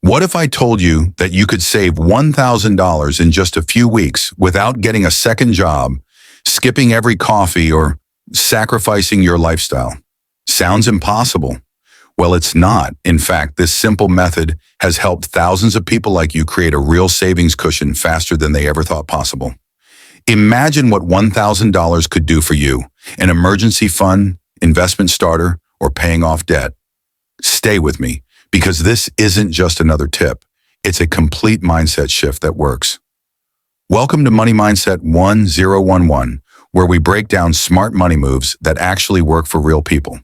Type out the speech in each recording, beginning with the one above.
What if I told you that you could save $1,000 in just a few weeks without getting a second job, skipping every coffee, or sacrificing your lifestyle? Sounds impossible. Well, it's not. In fact, this simple method has helped thousands of people like you create a real savings cushion faster than they ever thought possible. Imagine what $1,000 could do for you: an emergency fund, investment starter, or paying off debt. Stay with me, because this isn't just another tip. It's a complete mindset shift that works. Welcome to Money Mindset 1011, where we break down smart money moves that actually work for real people.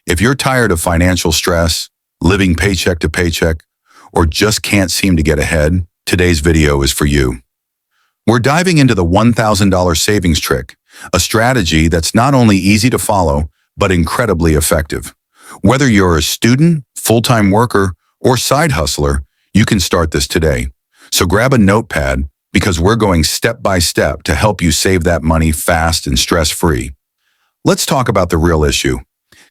If you're tired of financial stress, living paycheck to paycheck, or just can't seem to get ahead, today's video is for you. We're diving into the $1,000 savings trick, a strategy that's not only easy to follow, but incredibly effective. Whether you're a student, full-time worker, or side hustler, you can start this today. So grab a notepad, because we're going step by step to help you save that money fast and stress-free. Let's talk about the real issue.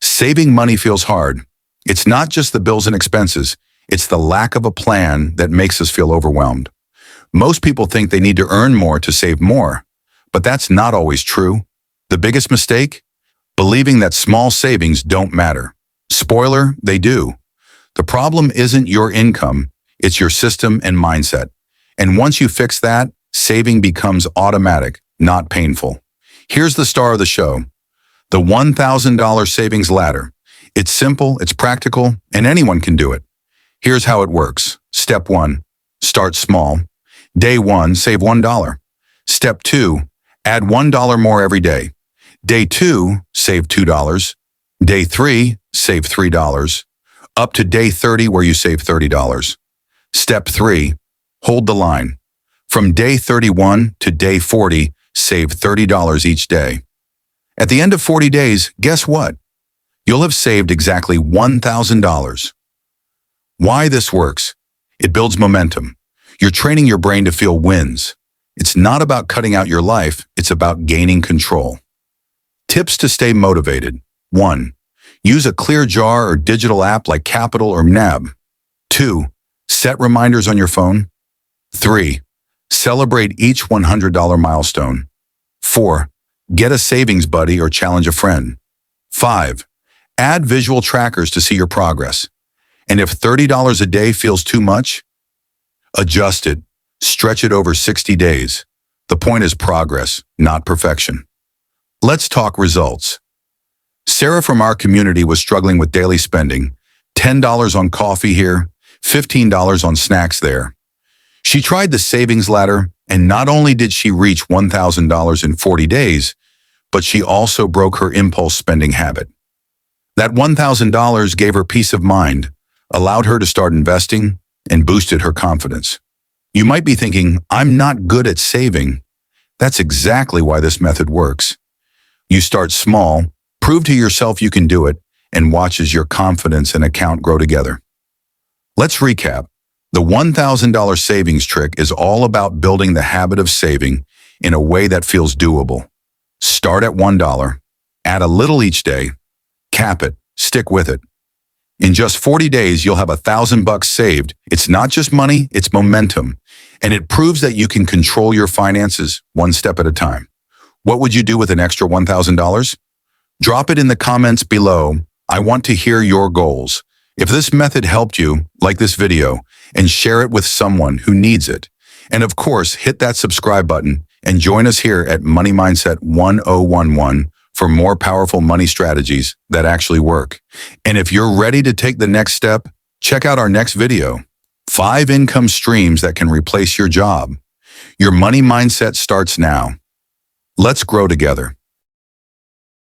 Saving money feels hard. It's not just the bills and expenses, it's the lack of a plan that makes us feel overwhelmed. Most people think they need to earn more to save more, but that's not always true. The biggest mistake? Believing that small savings don't matter. Spoiler, they do. The problem isn't your income, it's your system and mindset. And once you fix that, saving becomes automatic, not painful. Here's the star of the show: the $1,000 savings ladder. It's simple, it's practical, and anyone can do it. Here's how it works. Step 1, start small. Day 1, save $1. Step 2, add $1 more every day. Day 2, save $2. Day 3, save $3. Up to day 30, where you save $30. Step 3, hold the line. From day 31 to day 40, save $30 each day. At the end of 40 days, guess what? You'll have saved exactly $1,000. Why this works? It builds momentum. You're training your brain to feel wins. It's not about cutting out your life, it's about gaining control. Tips to stay motivated. 1. Use a clear jar or digital app like Capital or NAB. 2. Set reminders on your phone. 3. Celebrate each $100 milestone. 4. Get a savings buddy or challenge a friend. 5. Add visual trackers to see your progress. And if $30 a day feels too much, adjust it. Stretch it over 60 days. The point is progress, not perfection. Let's talk results. Sarah from our community was struggling with daily spending: $10 on coffee here, $15 on snacks there. She tried the savings ladder, and not only did she reach $1,000 in 40 days, but she also broke her impulse spending habit. That $1,000 gave her peace of mind, allowed her to start investing, and boosted her confidence. You might be thinking, I'm not good at saving. That's exactly why this method works. You start small, prove to yourself you can do it, and watch as your confidence and account grow together. Let's recap. The $1,000 savings trick is all about building the habit of saving in a way that feels doable. Start at $1, add a little each day, cap it, stick with it. In just 40 days, you'll have $1,000 saved. It's not just money, it's momentum. And it proves that you can control your finances one step at a time. What would you do with an extra $1,000? Drop it in the comments below. I want to hear your goals. If this method helped you, like this video and share it with someone who needs it. And of course, hit that subscribe button and join us here at Money Mindset 1011 for more powerful money strategies that actually work. And if you're ready to take the next step, check out our next video: 5 income streams that can replace your job. Your money mindset starts now. Let's grow together.